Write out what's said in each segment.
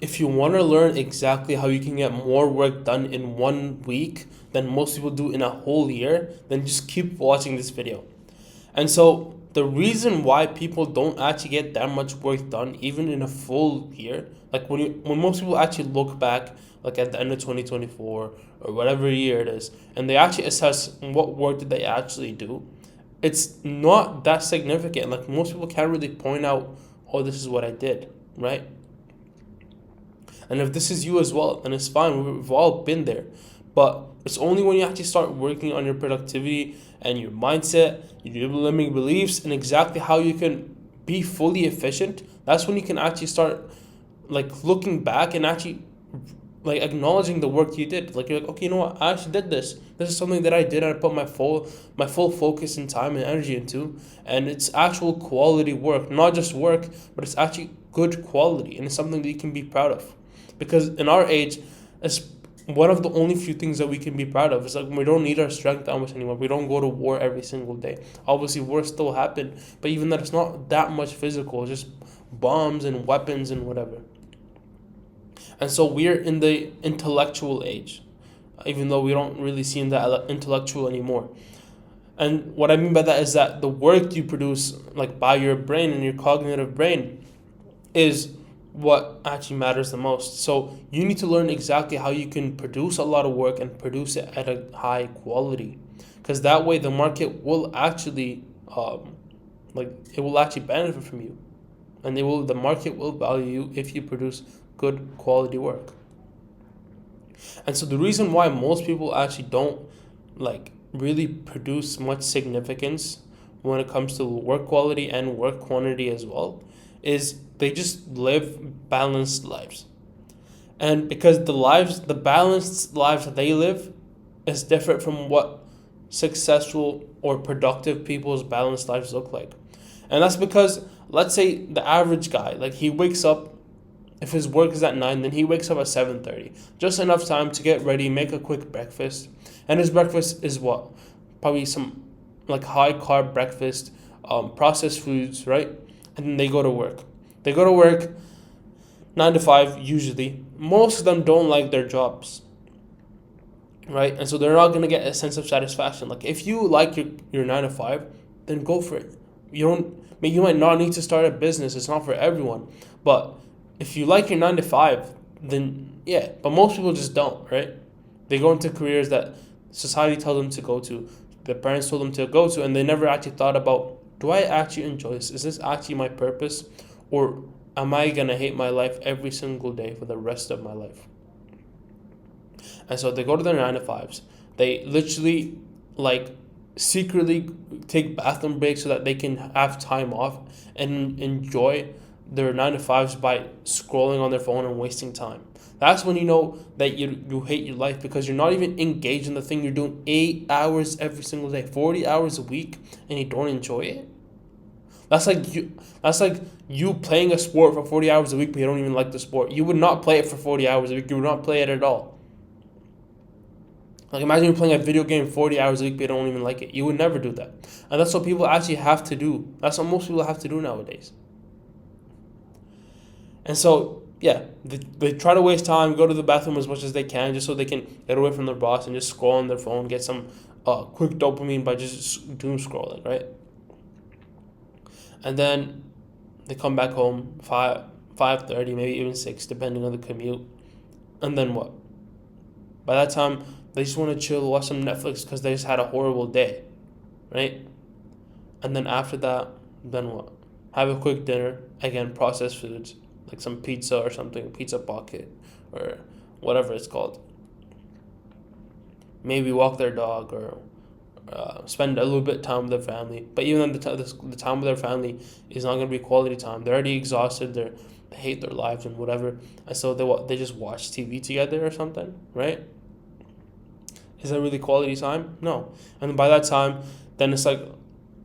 if you want to learn exactly how you can get more work done in 1 week than most people do in a whole year, then just keep watching this video. And so the reason why people don't actually get that much work done even in a full year, like when most people actually look back like at the end of 2024 or whatever year it is, and they actually assess what work did they actually do, it's not that significant. Like most people can't really point out, oh, this is what I did, right? And if this is you as well, then it's fine. We've all been there. But it's only when you actually start working on your productivity and your mindset, your limiting beliefs, and exactly how you can be fully efficient, that's when you can actually start like looking back and actually like acknowledging the work you did. Like you're like, okay, you know what? I actually did this. This is something that I did. I put my full focus and time and energy into, and it's actual quality work, not just work, but it's actually good quality, and it's something that you can be proud of. Because in our age, it's one of the only few things that we can be proud of. It's like we don't need our strength that much anymore. We don't go to war every single day. Obviously, war still happen, but even that, it's not that much physical. It's just bombs and weapons and whatever. And so we're in the intellectual age, even though we don't really seem that intellectual anymore. And what I mean by that is that the work you produce, like by your brain and your cognitive brain, is what actually matters the most. So you need to learn exactly how you can produce a lot of work and produce it at a high quality, because that way the market will actually, like it will actually benefit from you, and the market will value you if you produce good quality work. And so the reason why most people actually don't like really produce much significance when it comes to work quality and work quantity as well is they just live balanced lives. And because the balanced lives that they live is different from what successful or productive people's balanced lives look like. And that's because, let's say the average guy, like he wakes up, if his work is at 9, then he wakes up at 7:30. Just enough time to get ready, make a quick breakfast. And his breakfast is what? Probably some like high carb breakfast, processed foods, right? And then they go to work. They go to work 9 to 5 usually. Most of them don't like their jobs, right? And so they're not going to get a sense of satisfaction. Like if you like your 9 to 5, then go for it. You might not need to start a business. It's not for everyone. But if you like your 9 to 5, then yeah. But most people just don't, right? They go into careers that society tells them to go to, their parents told them to go to, and they never actually thought about, do I actually enjoy this? Is this actually my purpose? Or am I going to hate my life every single day for the rest of my life? And so they go to their 9 to 5s. They literally like secretly take bathroom breaks so that they can have time off and enjoy their 9 to 5s by scrolling on their phone and wasting time. That's when you know that you hate your life, because you're not even engaged in the thing. You're doing 8 hours every single day, 40 hours a week, and you don't enjoy it. That's like you playing a sport for 40 hours a week, but you don't even like the sport. You would not play it for 40 hours a week. You would not play it at all. Like imagine you're playing a video game 40 hours a week, but you don't even like it. You would never do that. And that's what people actually have to do. That's what most people have to do nowadays. And so, yeah, they try to waste time, go to the bathroom as much as they can, just so they can get away from their boss and just scroll on their phone, get some quick dopamine by just doom scrolling, right? And then they come back home 5:30, maybe even 6, depending on the commute. And then what? By that time, they just want to chill, watch some Netflix because they just had a horrible day, right? And then after that, then what? Have a quick dinner, again, processed foods, like some pizza or something, pizza pocket, or whatever it's called. Maybe walk their dog, or spend a little bit of time with their family. But even then, the time with their family is not going to be quality time. They're already exhausted. They hate their lives and whatever. And so they just watch TV together or something, right? Is that really quality time? No. And by that time, then it's like,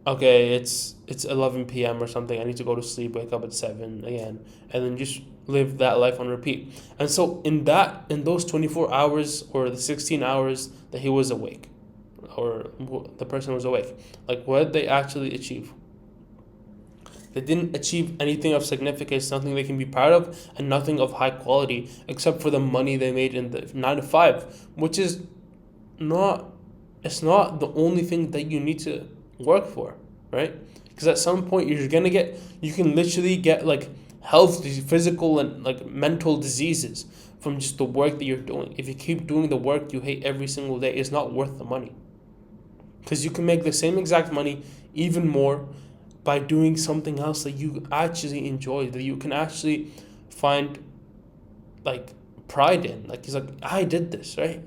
okay, it's 11 p.m. or something. I need to go to sleep, wake up at 7 again, and then just live that life on repeat. And so in those 24 hours or the 16 hours that he was awake, or the person was awake, like what did they actually achieve? They didn't achieve anything of significance, nothing they can be proud of, and nothing of high quality, except for the money they made in the 9 to 5, which is not, it's not the only thing that you need to work for, right? Because at some point you can literally get like health, physical and like mental diseases from just the work that you're doing. If you keep doing the work you hate every single day, it's not worth the money. Because you can make the same exact money, even more, by doing something else that you actually enjoy, that you can actually find like pride in. Like he's like, I did this, right?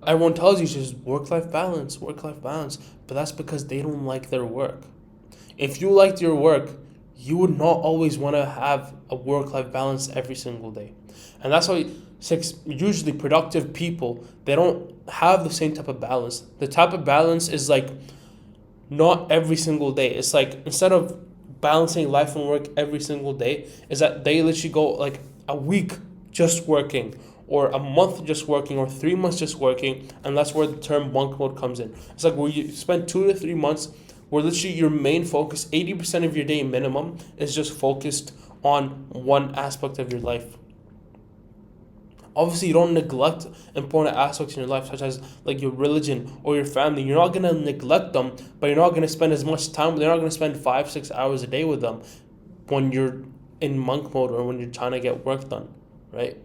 Everyone tells you just work-life balance, but that's because they don't like their work. If you liked your work, you would not always want to have a work-life balance every single day. And that's why usually productive people, they don't have the same type of balance. The type of balance is like not every single day. It's like instead of balancing life and work every single day, is that they literally go like a week just working, or a month just working, or 3 months just working, and that's where the term monk mode comes in. It's like where you spend 2 to 3 months where literally your main focus, 80% of your day minimum, is just focused on one aspect of your life. Obviously, you don't neglect important aspects in your life, such as like your religion or your family. You're not gonna neglect them, but you're not gonna spend as much time. You're not gonna spend 5-6 hours a day with them when you're in monk mode or when you're trying to get work done, right?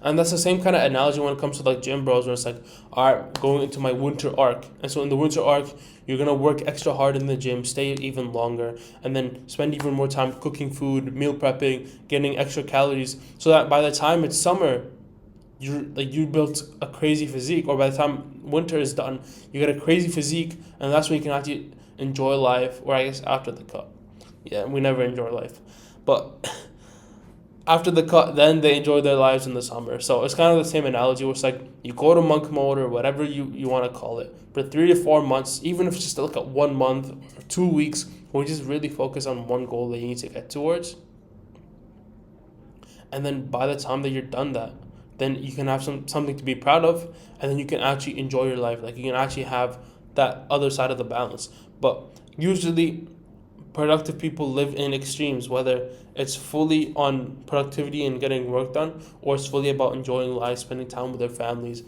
And that's the same kind of analogy when it comes to like gym bros, where it's like, all right, going into my winter arc. And so in the winter arc, you're going to work extra hard in the gym, stay even longer, and then spend even more time cooking food, meal prepping, getting extra calories, so that by the time it's summer, you built a crazy physique, or by the time winter is done, you get a crazy physique, and that's when you can actually enjoy life, or I guess after the cut. Yeah, we never enjoy life. But after the cut, then they enjoy their lives in the summer. So it's kind of the same analogy, where it's like you go to monk mode or whatever you want to call it for 3 to 4 months, even if it's just like 1 month or 2 weeks, where you just really focus on one goal that you need to get towards. And then by the time that you're done that, then you can have something to be proud of, and then you can actually enjoy your life. Like you can actually have that other side of the balance. But usually productive people live in extremes, whether it's fully on productivity and getting work done, or it's fully about enjoying life, spending time with their families.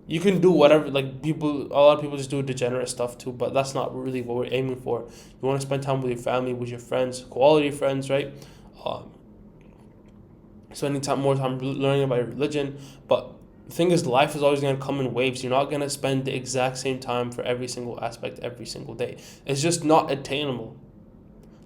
You can do whatever, like a lot of people just do degenerate stuff too, but that's not really what we're aiming for. You want to spend time with your family, with your friends, quality friends, right? Spending more time learning about your religion. But the thing is, life is always going to come in waves. You're not going to spend the exact same time for every single aspect every single day. It's just not attainable.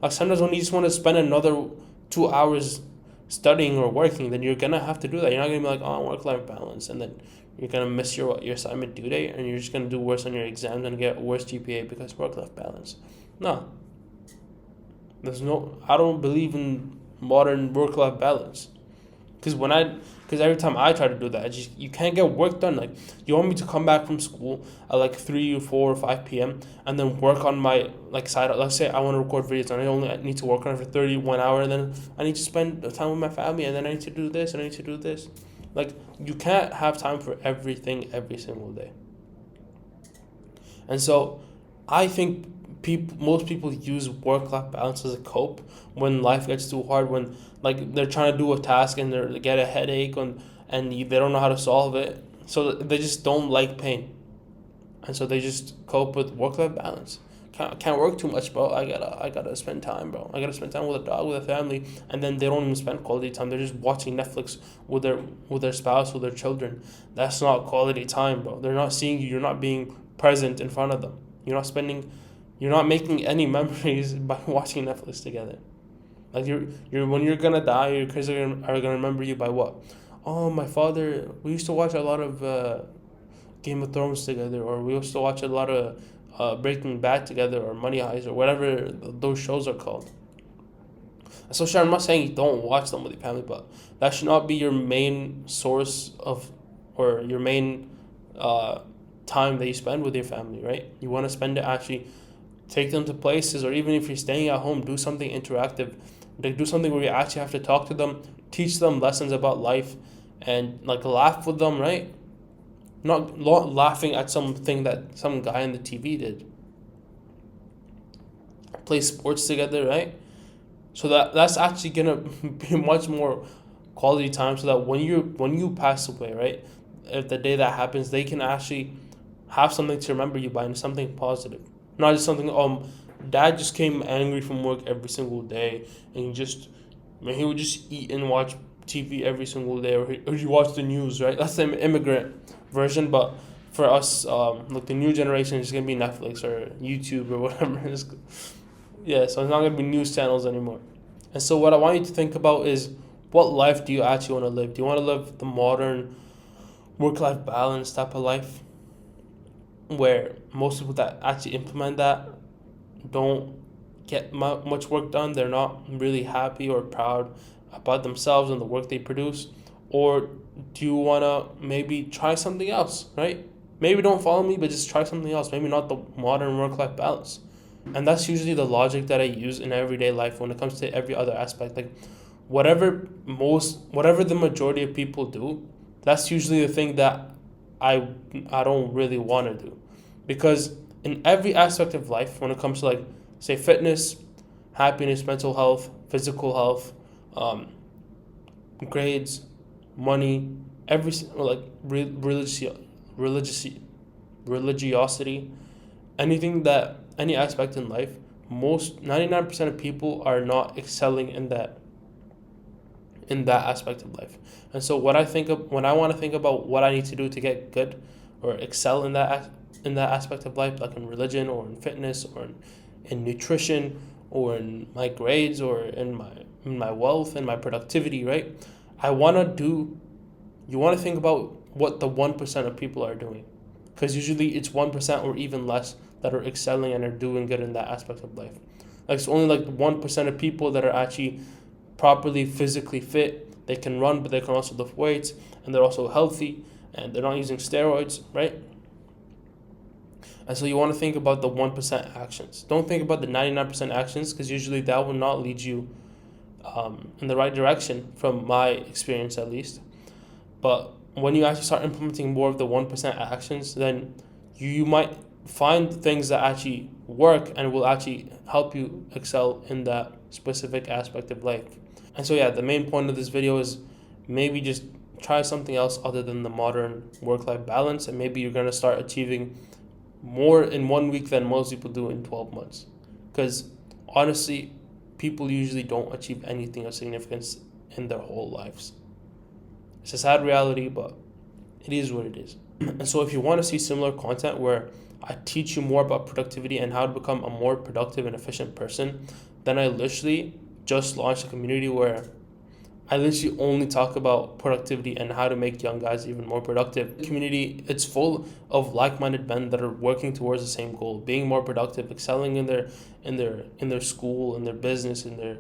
Like sometimes when you just want to spend another 2 hours studying or working, then you're gonna have to do that. You're not gonna be like, oh, work-life balance, and then you're gonna miss your assignment due date, and you're just gonna do worse on your exams and get worse GPA because work-life balance. No. I don't believe in modern work-life balance. Because every time I try to do that, you can't get work done. Like, you want me to come back from school at like 3 or 4 or 5 p.m. and then work on my like side. Let's say I want to record videos and I need to work on it for 31 hours, and then I need to spend time with my family, and then I need to do this and I need to do this. Like, you can't have time for everything every single day. And so I think most people use work-life balance as a cope when life gets too hard, when like they're trying to do a task and they get a headache and they don't know how to solve it, so they just don't like pain, and so they just cope with work-life balance. Can't work too much, bro. I gotta spend time, bro. I gotta spend time with a dog, with a family, and then they don't even spend quality time. They're just watching Netflix with their spouse, with their children. That's not quality time, bro. They're not seeing you. You're not being present in front of them. You're not making any memories by watching Netflix together. Like when you're gonna die, your kids are gonna remember you by what? Oh, my father. We used to watch a lot of Game of Thrones together, or we used to watch a lot of Breaking Bad together, or Money Heist, or whatever those shows are called. So sure, I'm not saying you don't watch them with your family, but that should not be your main source of, or your main time that you spend with your family, right? You want to spend it actually. Take them to places, or even if you're staying at home, do something interactive. Like, do something where you actually have to talk to them, teach them lessons about life, and like laugh with them, right? Not laughing at something that some guy on the TV did. play sports together, right? So that's actually gonna be much more quality time, so that when you pass away, right, if the day that happens, they can actually have something to remember you by, and something positive, not just something, dad just came angry from work every single day, and he would just eat and watch TV every single day, or he watch the news, right? That's the immigrant version. But for us, like the new generation, is gonna be Netflix or YouTube or whatever. Yeah, so it's not gonna be news channels anymore. And so what I want you to think about is, what life do you actually want to live? Do you want to live the modern work-life balance type of life, where most people that actually implement that don't get much work done? They're not really happy or proud about themselves and the work they produce. Or do you want to maybe try something else, right? Maybe don't follow me, but just try something else. Maybe not the modern work-life balance. And that's usually the logic that I use in everyday life when it comes to every other aspect. Like, whatever the majority of people do, that's usually the thing that I I don't really want to do. Because in every aspect of life, when it comes to, like, say, fitness, happiness, mental health, physical health, um, grades, money, like religious religiosity, any aspect in life, most 99% of people are not excelling in that aspect of life. And so what I think of when I want to think about what I need to do to get good or excel in that aspect of life, like in religion or in fitness or in nutrition or in my grades or in my wealth and my productivity, right? I want to do You want to think about what the 1% of people are doing, because usually it's 1% or even less that are excelling and are doing good in that aspect of life. Like, it's only like 1% of people that are actually properly physically fit. They can run, but they can also lift weights, and they're also healthy, and they're not using steroids, right? And so you want to think about the 1% actions. Don't think about the 99% actions, because usually that will not lead you in the right direction, from my experience at least. But when you actually start implementing more of the 1% actions, then you might find things that actually work and will actually help you excel in that specific aspect of life. And so, yeah, the main point of this video is maybe just try something else other than the modern work-life balance, and maybe you're going to start achieving more in 1 week than most people do in 12 months. Because honestly, people usually don't achieve anything of significance in their whole lives. It's a sad reality, but it is what it is. And so if you want to see similar content where I teach you more about productivity and how to become a more productive and efficient person, then I literally just launched a community where I literally only talk about productivity and how to make young guys even more productive. The community, it's full of like-minded men that are working towards the same goal, being more productive, excelling in their school, in their business, in their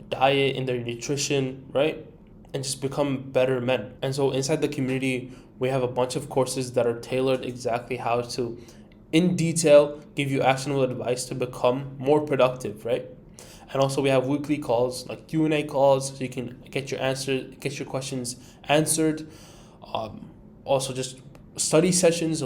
diet, in their nutrition, right? And just become better men. And so inside the community, we have a bunch of courses that are tailored exactly how to, in detail, give you actionable advice to become more productive, right? And also we have weekly calls, like Q&A calls, so you can get your questions answered. Also just live study sessions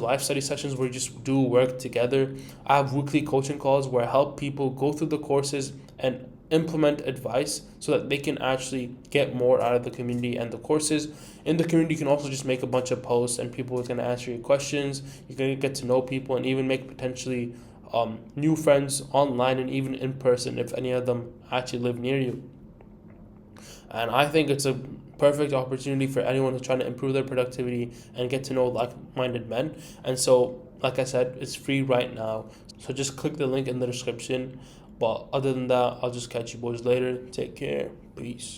where you just do work together. I have weekly coaching calls where I help people go through the courses and implement advice so that they can actually get more out of the community and the courses. In the community, you can also just make a bunch of posts and people are going to answer your questions. You can get to know people and even make potentially new friends online and even in person if any of them actually live near you. And I think it's a perfect opportunity for anyone who's trying to improve their productivity and get to know like-minded men. And so, like I said, it's free right now. So just click the link in the description. But other than that, I'll just catch you boys later. Take care. Peace.